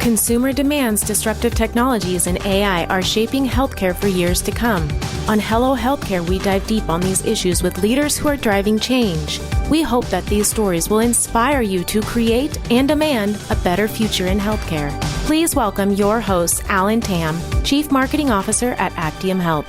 Consumer demands, disruptive technologies, and AI are shaping healthcare for years to come. On Hello Healthcare, we dive deep on these issues with leaders who are driving change. We hope that these stories will inspire you to create and demand a better future in healthcare. Please welcome your host, Alan Tam, Chief Marketing Officer at Actium Health.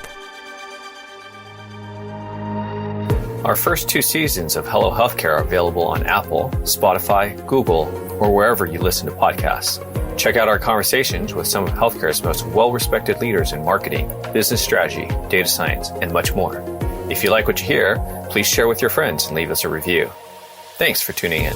Our first 2 seasons of Hello Healthcare are available on Apple, Spotify, Google, or wherever you listen to podcasts. Check out our conversations with some of healthcare's most well-respected leaders in marketing, business strategy, data science, and much more. If you like what you hear, please share with your friends and leave us a review. Thanks for tuning in.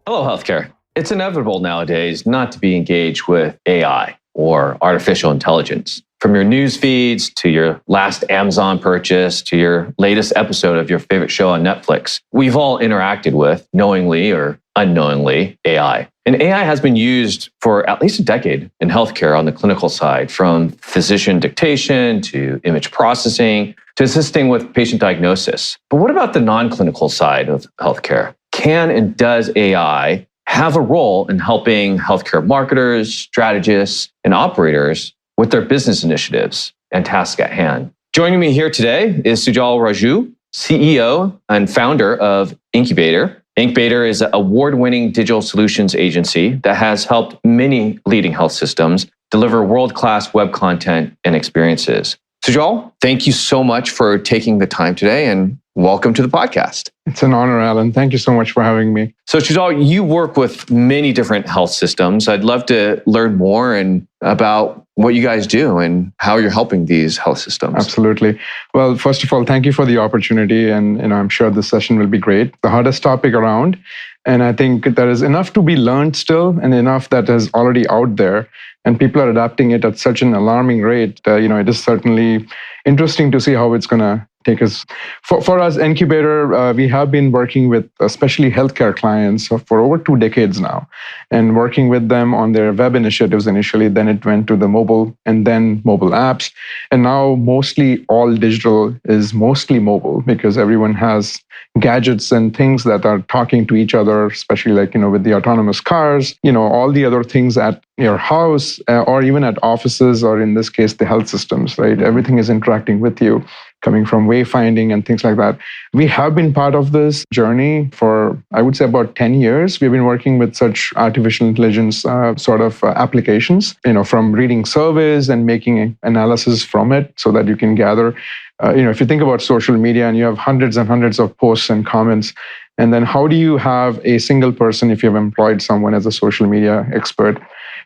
Hello, healthcare. It's inevitable nowadays not to be engaged with AI or artificial intelligence. From your news feeds to your last Amazon purchase to your latest episode of your favorite show on Netflix, we've all interacted with, knowingly or unknowingly, AI. And AI has been used for at least a decade in healthcare on the clinical side, from physician dictation to image processing to assisting with patient diagnosis. But what about the non-clinical side of healthcare? Can and does AI have a role in helping healthcare marketers, strategists, and operators with their business initiatives and tasks at hand? Joining me here today is Sujal Raju, CEO and founder of Enqbator. Enqbator is an award-winning digital solutions agency that has helped many leading health systems deliver world-class web content and experiences. Sujal, thank you so much for taking the time today and welcome to the podcast. It's an honor, Alan. Thank you so much for having me. So Sujal, you work with many different health systems. I'd love to learn more about what you guys do and how you're helping these health systems. Absolutely. Well, first of all, thank you for the opportunity. And I'm sure this session will be great. The hardest topic around. And I think there is enough to be learned still and enough that is already out there. And people are adapting it at such an alarming rate. It is certainly interesting to see how it's going to take us. For us, Enqbator, we have been working with especially healthcare clients for over 2 decades now, and working with them on their web initiatives initially. Then it went to the mobile and then mobile apps. And now mostly all digital is mostly mobile because everyone has gadgets and things that are talking to each other, especially with the autonomous cars, all the other things at your house or even at offices, or in this case, the health systems, right? Everything is interacting with you, coming from wayfinding and things like that. We have been part of this journey for, I would say, about 10 years. We've been working with such artificial intelligence applications, from reading surveys and making analysis from it so that you can gather. If you think about social media and you have hundreds and hundreds of posts and comments, and then how do you have a single person, if you've employed someone as a social media expert,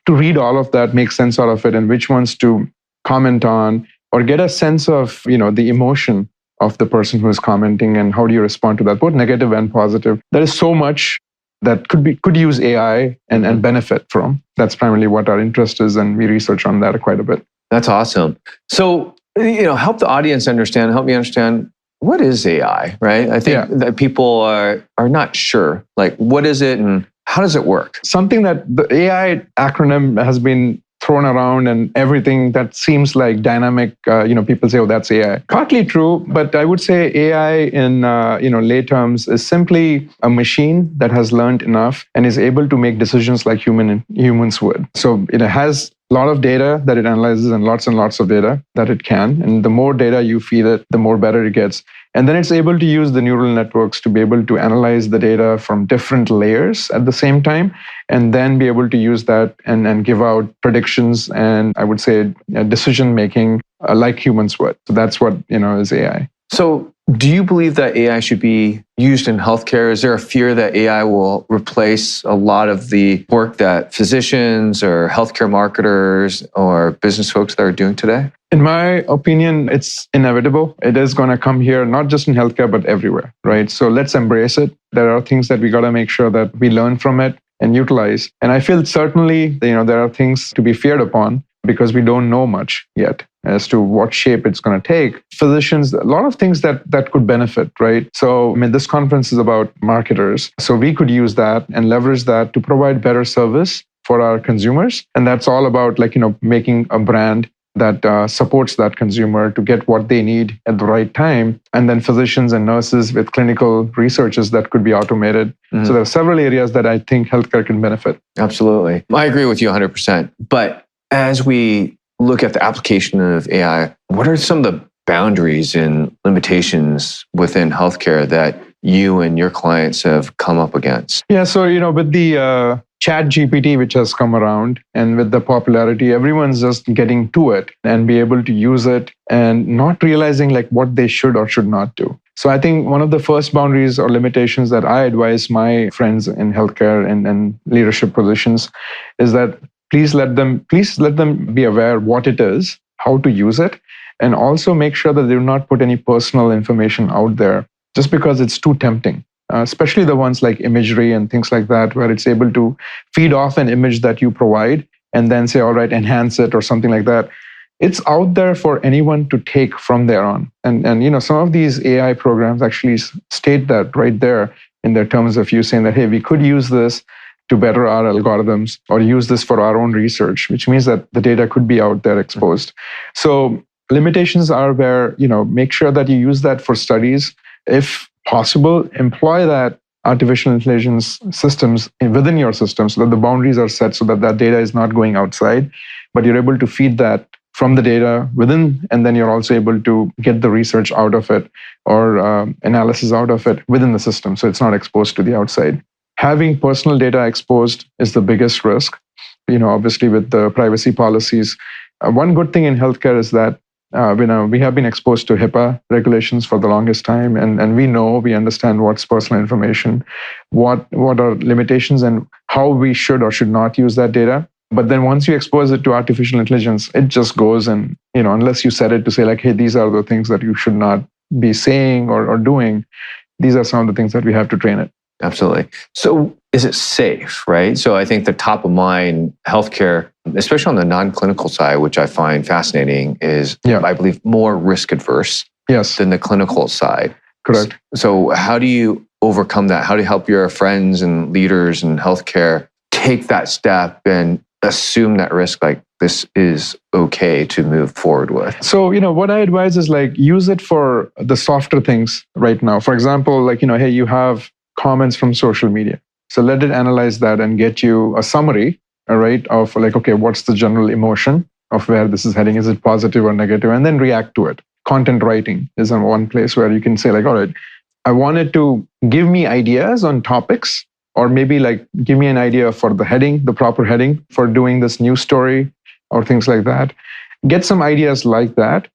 to read all of that, make sense out of it, and which ones to comment on, or get a sense of, the emotion of the person who is commenting, and how do you respond to that, both negative and positive. There is so much that could use AI and benefit from. That's primarily what our interest is, and we research on that quite a bit. That's awesome. So, help the audience understand, help me understand, what is AI, right? I think that people are not sure, what is it and how does it work? Something that the AI acronym has been thrown around, and everything that seems like dynamic, people say, oh, that's AI. Partly true, but I would say AI in, lay terms is simply a machine that has learned enough and is able to make decisions like humans would. So it has a lot of data that it analyzes and lots of data that it can. And the more data you feed it, the more better it gets. And then it's able to use the neural networks to be able to analyze the data from different layers at the same time, and then be able to use that and give out predictions and, I would say, decision-making like humans would. So that's what, is AI. So do you believe that AI should be used in healthcare? Is there a fear that AI will replace a lot of the work that physicians or healthcare marketers or business folks that are doing today? In my opinion, it's inevitable. It is going to come here, not just in healthcare, but everywhere, right? So let's embrace it. There are things that we got to make sure that we learn from it and utilize. And I feel certainly, there are things to be feared upon because we don't know much yet as to what shape it's going to take. Physicians, a lot of things that could benefit, right? So, this conference is about marketers. So we could use that and leverage that to provide better service for our consumers. And that's all about making a brand that supports that consumer to get what they need at the right time, and then physicians and nurses with clinical researches that could be automated. So there are several areas that I think healthcare can benefit. Absolutely. I agree with you 100%. But as we look at the application of AI, what are some of the boundaries and limitations within healthcare that you and your clients have come up against? Yeah, so with the Chat GPT, which has come around, and with the popularity, everyone's just getting to it and be able to use it and not realizing like what they should or should not do. So I think one of the first boundaries or limitations that I advise my friends in healthcare and leadership positions is that please let them be aware what it is, how to use it, and also make sure that they do not put any personal information out there just because it's too tempting. Especially the ones like imagery and things like that, where it's able to feed off an image that you provide and then say, all right, enhance it or something like that. It's out there for anyone to take from there on. And some of these AI programs actually state that right there in their terms of use, saying that, hey, we could use this to better our algorithms or use this for our own research, which means that the data could be out there exposed. So limitations are where, make sure that you use that for studies. If possible, employ that artificial intelligence systems within your system so that the boundaries are set so that that data is not going outside, but you're able to feed that from the data within, and then you're also able to get the research out of it or analysis out of it within the system, so it's not exposed to the outside. Having personal data exposed is the biggest risk, obviously with the privacy policies. One good thing in healthcare is that we have been exposed to HIPAA regulations for the longest time, and we understand what's personal information, what are limitations, and how we should or should not use that data. But then once you expose it to artificial intelligence, it just goes, and unless you set it to say like, hey, these are the things that you should not be saying or doing, these are some of the things that we have to train it. Absolutely. So is it safe, right? So I think the top of mind healthcare, especially on the non-clinical side, which I find fascinating, is I believe more risk adverse than the clinical side. Correct. So how do you overcome that? How do you help your friends and leaders in healthcare take that step and assume that risk, like this is okay to move forward with? So, what I advise is like use it for the softer things right now. For example, like, hey, you have comments from social media. So let it analyze that and get you a summary, all right, of like, okay, what's the general emotion of where this is heading? Is it positive or negative? And then react to it. Content writing is one place where you can say like, all right, I want it to give me ideas on topics, or maybe like give me an idea for the heading, the proper heading for doing this news story or things like that. Get some ideas like that,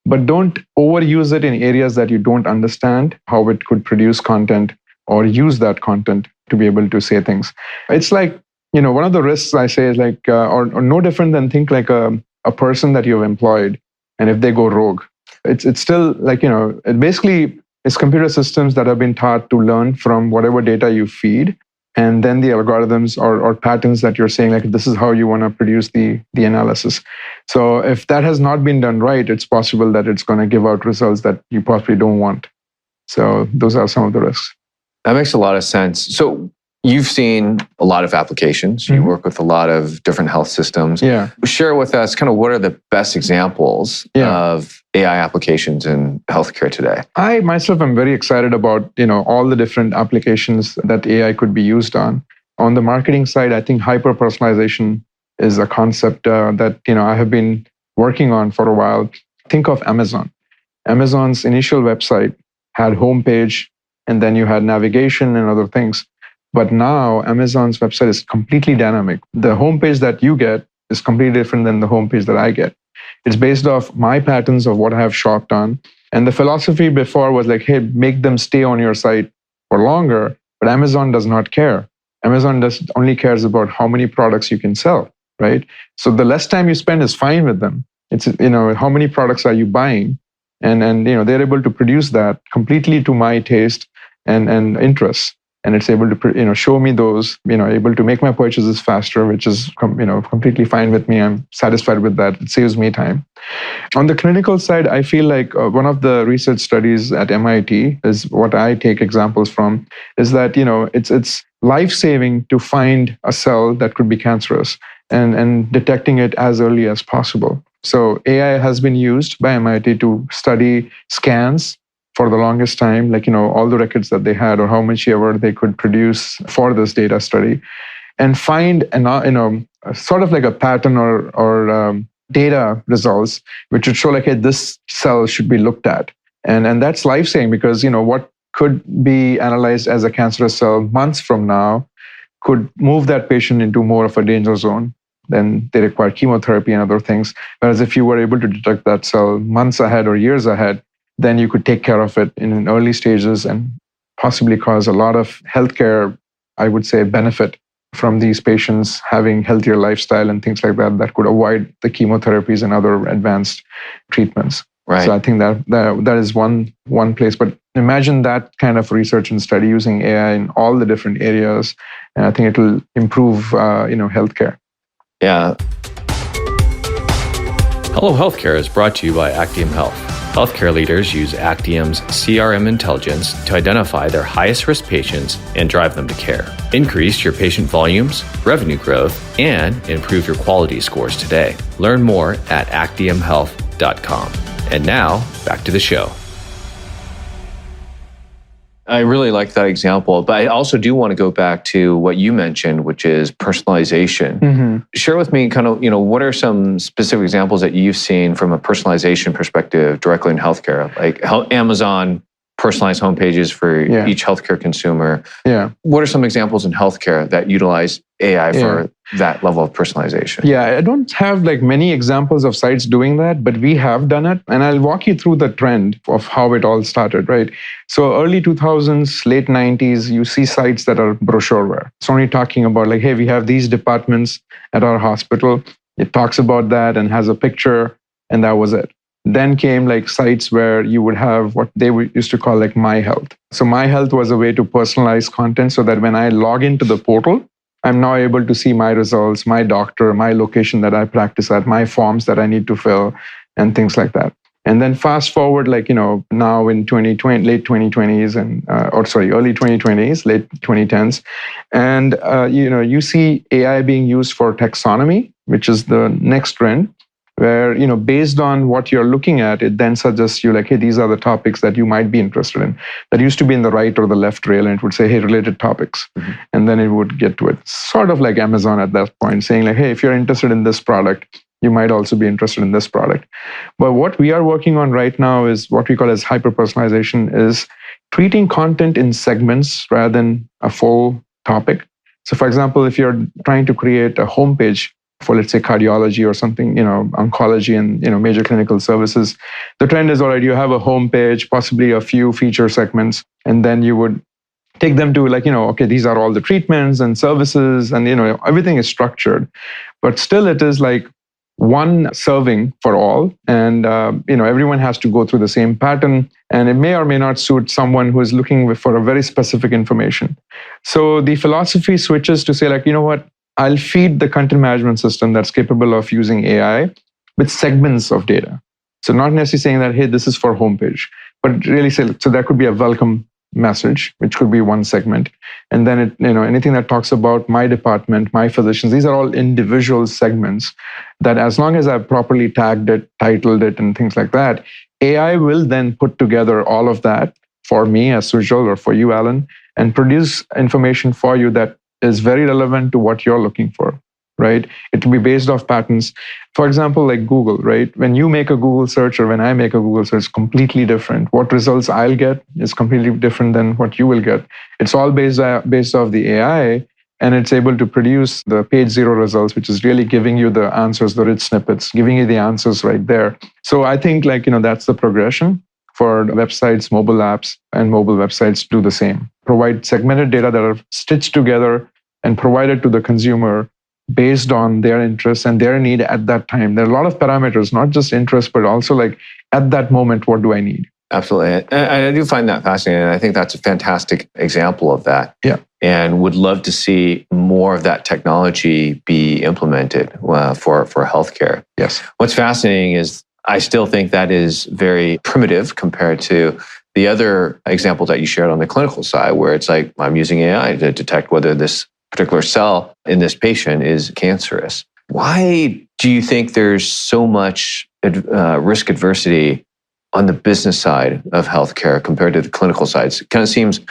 but don't overuse it in areas that you don't understand how it could produce content or use that content to be able to say things. It's like, one of the risks I say is like, or no different than think like a person that you've employed, and if they go rogue, it's still like, it basically is computer systems that have been taught to learn from whatever data you feed, and then the algorithms or patterns that you're saying, like, this is how you want to produce the analysis. So if that has not been done right, it's possible that it's going to give out results that you possibly don't want. So those are some of the risks. That makes a lot of sense. So you've seen a lot of applications. You work with a lot of different health systems. Yeah. Share with us kind of what are the best examples of AI applications in healthcare today? I myself am very excited about, all the different applications that AI could be used on. On the marketing side, I think hyper-personalization is a concept that, I have been working on for a while. Think of Amazon. Amazon's initial website had homepage, and then you had navigation and other things. But now Amazon's website is completely dynamic. The homepage that you get is completely different than the homepage that I get. It's based off my patterns of what I have shopped on. And the philosophy before was like, hey, make them stay on your site for longer. But Amazon does not care. Amazon only cares about how many products you can sell, right? So the less time you spend is fine with them. It's, how many products are you buying? And they're able to produce that completely to my taste and interests. And it's able to, show me those, able to make my purchases faster, which is, completely fine with me. I'm satisfied with that. It saves me time. On the clinical side, I feel like one of the research studies at MIT is what I take examples from, is that, it's life-saving to find a cell that could be cancerous and detecting it as early as possible. So AI has been used by MIT to study scans for the longest time, like, all the records that they had or how much ever they could produce for this data study, and find sort of like a pattern or data results which would show like, hey, this cell should be looked at. And that's life-saving because, what could be analyzed as a cancerous cell months from now could move that patient into more of a danger zone. Then they require chemotherapy and other things. Whereas if you were able to detect that cell months ahead or years ahead, then you could take care of it in early stages and possibly cause a lot of healthcare, I would say, benefit from these patients having healthier lifestyle and things like that, that could avoid the chemotherapies and other advanced treatments. Right. So I think that is one place. But imagine that kind of research and study using AI in all the different areas, and I think it will improve, healthcare. Yeah. Hello Healthcare is brought to you by Actium Health. Healthcare leaders use Actium's CRM intelligence to identify their highest risk patients and drive them to care. Increase your patient volumes, revenue growth, and improve your quality scores today. Learn more at actiumhealth.com. And now, back to the show. I really like that example, but I also do want to go back to what you mentioned, which is personalization. Mm-hmm. Share with me kind of, what are some specific examples that you've seen from a personalization perspective directly in healthcare, like how Amazon personalized homepages for each healthcare consumer. Yeah. What are some examples in healthcare that utilize AI for that level of personalization? Yeah, I don't have like many examples of sites doing that, but we have done it. And I'll walk you through the trend of how it all started, right? So early 2000s, late 90s, you see sites that are brochureware. It's only talking about like, hey, we have these departments at our hospital. It talks about that and has a picture, and that was it. Then came like sites where you would have what they used to call like My Health. So My Health was a way to personalize content so that when I log into the portal, I'm now able to see my results, my doctor, my location that I practice at, my forms that I need to fill, and things like that. And then fast forward, like, now in 2020, late 2020s and, early 2020s, late 2010s. And, you see AI being used for taxonomy, which is the next trend, where, based on what you're looking at, it then suggests you like, hey, these are the topics that you might be interested in. That used to be in the right or the left rail, and it would say, hey, related topics. Mm-hmm. And then it would get to it. Sort of like Amazon at that point, saying like, hey, if you're interested in this product, you might also be interested in this product. But what we are working on right now is what we call as hyper-personalization, is treating content in segments rather than a full topic. So for example, if you're trying to create a homepage for, let's say, cardiology or something, oncology and, major clinical services, the trend is, all right, you have a homepage, possibly a few feature segments, and then you would take them to like, okay, these are all the treatments and services, and, everything is structured. But still it is like one serving for all, and, everyone has to go through the same pattern, and it may or may not suit someone who is looking for a very specific information. So the philosophy switches to say like, what, I'll feed the content management system that's capable of using AI with segments of data. So not necessarily saying that, hey, this is for homepage, but really say, so that could be a welcome message, which could be one segment. And then it, anything that talks about my department, my physicians, these are all individual segments that as long as I've properly tagged it, titled it, and things like that, AI will then put together all of that for me as Sujal or for you, Alan, and produce information for you that is very relevant to what you're looking for, right? It will be based off patterns. For example, like Google, right? When you make a Google search or when I make a Google search, it's completely different. What results I'll get is completely different than what you will get. It's all based off the AI, and it's able to produce the page zero results, which is really giving you the answers, the rich snippets, giving you the answers right there. So I think like, that's the progression for websites, mobile apps, and mobile websites do the same. Provide segmented data that are stitched together and provided to the consumer based on their interests and their need at that time. There are a lot of parameters, not just interest, but also like at that moment, what do I need? Absolutely. And I do find that fascinating. I think that's a fantastic example of that. Yeah. And would love to see more of that technology be implemented for healthcare. Yes. What's fascinating is I still think that is very primitive compared to the other examples that you shared on the clinical side, where it's like, I'm using AI to detect whether this particular cell in this patient is cancerous. Why do you think there's so much risk adversity on the business side of healthcare compared to the clinical side? It kind of seems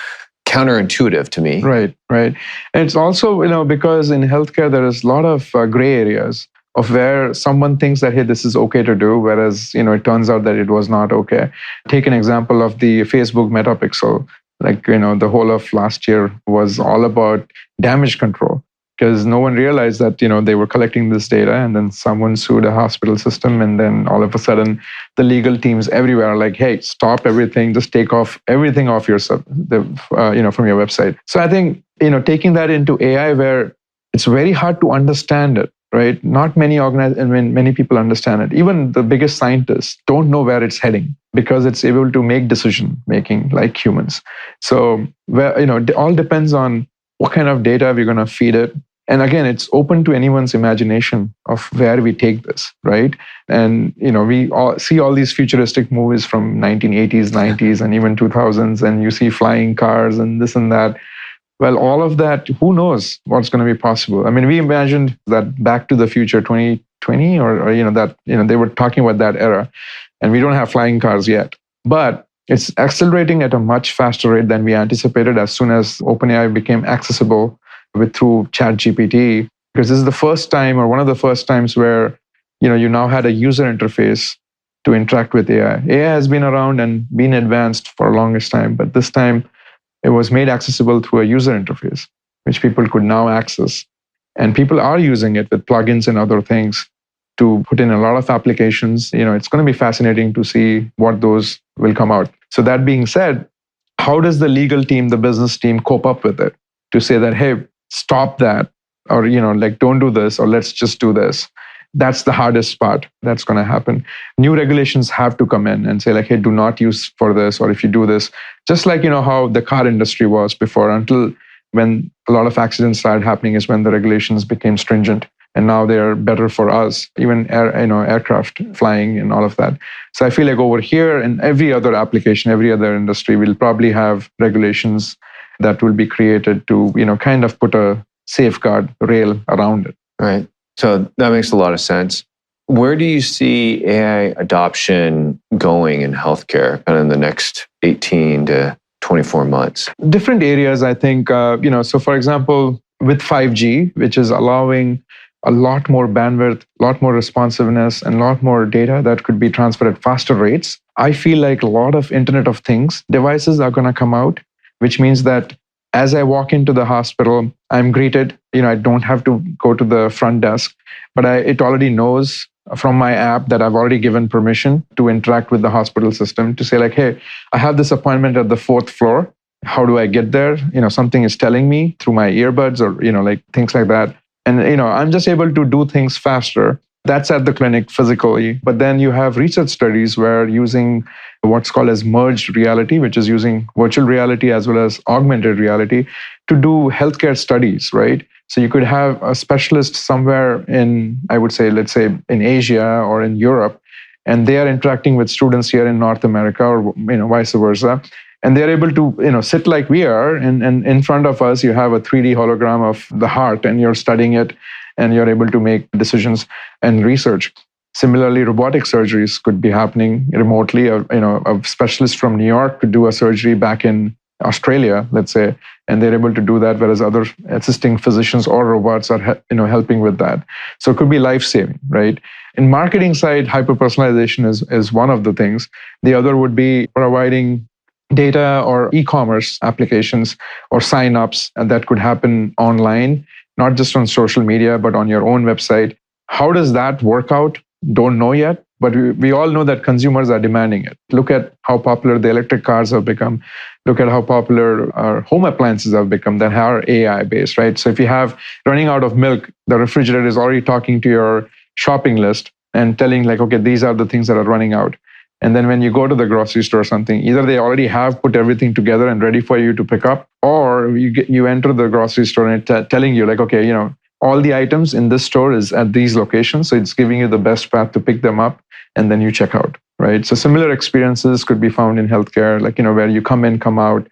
counterintuitive to me. Right. And it's also, because in healthcare, there is a lot of gray areas of where someone thinks that, hey, this is okay to do, whereas, it turns out that it was not okay. Take an example of the Facebook Metapixel. The whole of last year was all about damage control, because no one realized that, they were collecting this data, and then someone sued a hospital system, and then all of a sudden the legal teams everywhere are like, hey, stop everything, just take off everything off your from your website. So I think, taking that into AI, where it's very hard to understand it, right? Not many many people understand it. Even the biggest scientists don't know where it's heading, because it's able to make decision making like humans. So it all depends on what kind of data we're going to feed it. And again, it's open to anyone's imagination of where we take this, right? And we all see all these futuristic movies from 1980s, 90s, and even 2000s, and you see flying cars and this and that. Well, all of that, who knows what's going to be possible? I mean, we imagined that Back to the Future 2020, they were talking about that era, and we don't have flying cars yet. But it's accelerating at a much faster rate than we anticipated as soon as OpenAI became accessible through ChatGPT, because this is the first time, or one of the first times, where you now had a user interface to interact with AI. AI has been around and been advanced for the longest time, but this time it was made accessible through a user interface, which people could now access. And people are using it with plugins and other things to put in a lot of applications. It's going to be fascinating to see what those will come out. So that being said, how does the legal team, the business team cope up with it to say that, hey, stop that, or, don't do this, or let's just do this? That's the hardest part that's going to happen. New regulations have to come in and say like, hey, do not use for this, or if you do this, just like, how the car industry was before, until when a lot of accidents started happening is when the regulations became stringent. And now they're better for us, even aircraft flying and all of that. So I feel like over here and every other application, every other industry will probably have regulations that will be created to, kind of put a safeguard rail around it. Right. So that makes a lot of sense. Where do you see AI adoption going in healthcare kind of in the next 18 to 24 months? Different areas, I think, so for example, with 5G, which is allowing a lot more bandwidth, a lot more responsiveness, and a lot more data that could be transferred at faster rates, I feel like a lot of Internet of Things devices are going to come out, which means that as I walk into the hospital, I'm greeted. I don't have to go to the front desk, but it already knows from my app that I've already given permission to interact with the hospital system to say like, hey, I have this appointment at the 4th floor. How do I get there? Something is telling me through my earbuds or, like things like that. And, I'm just able to do things faster. That's at the clinic physically. But then you have research studies where using what's called as merged reality, which is using virtual reality as well as augmented reality to do healthcare studies, right? So you could have a specialist somewhere in, I would say, let's say in Asia or in Europe, and they are interacting with students here in North America or, vice versa. And they're able to, sit like we are, and in front of us, you have a 3D hologram of the heart, and you're studying it, and you're able to make decisions and research. Similarly, robotic surgeries could be happening remotely. A specialist from New York could do a surgery back in Australia, let's say, and they're able to do that, whereas other assisting physicians or robots are, helping with that. So it could be life-saving, right? In marketing side, hyper-personalization is one of the things. The other would be providing data or e-commerce applications or sign-ups, and that could happen online, not just on social media, but on your own website. How does that work out? Don't know yet, but we all know that consumers are demanding it. Look at how popular the electric cars have become. Look at how popular our home appliances have become that are AI-based, right? So if you have running out of milk, the refrigerator is already talking to your shopping list and telling like, okay, these are the things that are running out. And then when you go to the grocery store or something, either they already have put everything together and ready for you to pick up, or you enter the grocery store and it's telling you like, okay, all the items in this store is at these locations. So it's giving you the best path to pick them up, and then you check out, right? So similar experiences could be found in healthcare, like, where you come in, come out,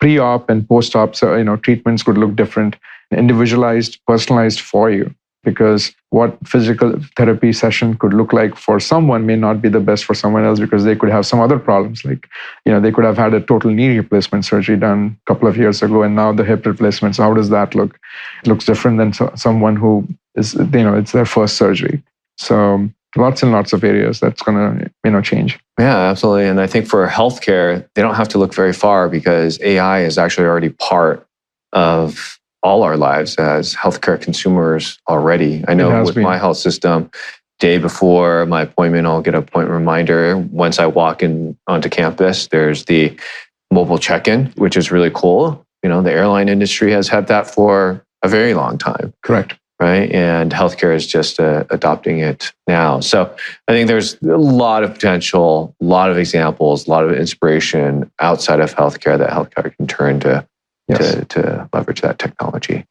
pre-op and post-op. So, treatments could look different, individualized, personalized for you. because what physical therapy session could look like for someone may not be the best for someone else because they could have some other problems. Like, they could have had a total knee replacement surgery done a couple of years ago, and now the hip replacement. So how does that look? It looks different than someone who is, it's their first surgery. So lots and lots of areas that's going to change. Yeah, absolutely. And I think for healthcare, they don't have to look very far because AI is actually already part of all our lives as healthcare consumers already. I know with my health system, day before my appointment, I'll get an appointment reminder. Once I walk in onto campus, there's the mobile check-in, which is really cool. The airline industry has had that for a very long time. Correct. Right. And healthcare is just adopting it now. So I think there's a lot of potential, a lot of examples, a lot of inspiration outside of healthcare that healthcare can turn to leverage that technology.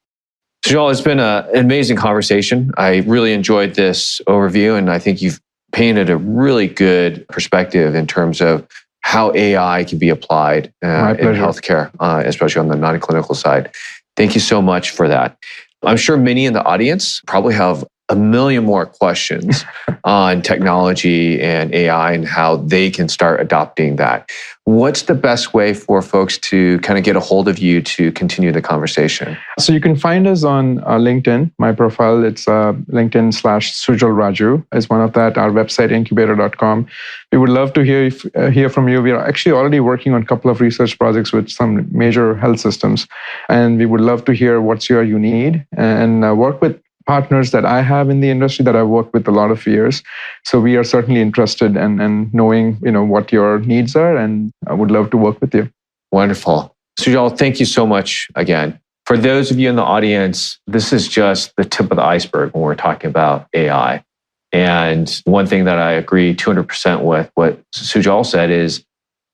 Sujal, it's been an amazing conversation. I really enjoyed this overview, and I think you've painted a really good perspective in terms of how AI can be applied in healthcare, especially on the non-clinical side. Thank you so much for that. I'm sure many in the audience probably have a million more questions on technology and AI and how they can start adopting that. What's the best way for folks to kind of get a hold of you to continue the conversation? So you can find us on LinkedIn. My profile, it's LinkedIn/Sujal Raju is one of that. Our website, inqbator.com. We would love to hear from you. We are actually already working on a couple of research projects with some major health systems. And we would love to hear what's you need and work with partners that I have in the industry that I've worked with a lot of years. So we are certainly interested in knowing, what your needs are, and I would love to work with you. Wonderful. Sujal, thank you so much again. For those of you in the audience, this is just the tip of the iceberg when we're talking about AI. And one thing that I agree 200% with what Sujal said is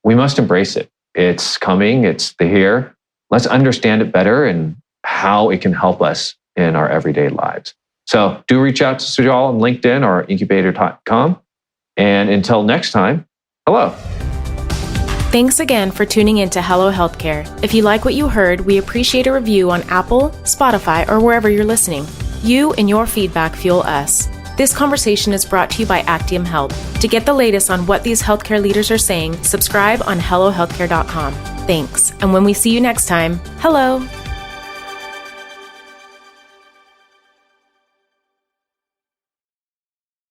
we must embrace it. It's coming, it's here. Let's understand it better and how it can help us in our everyday lives. So do reach out to Sujal on LinkedIn or inqbator.com. And until next time, hello. Thanks again for tuning in to Hello Healthcare. If you like what you heard, we appreciate a review on Apple, Spotify, or wherever you're listening. You and your feedback fuel us. This conversation is brought to you by Actium Health. To get the latest on what these healthcare leaders are saying, subscribe on HelloHealthcare.com. Thanks. And when we see you next time, hello.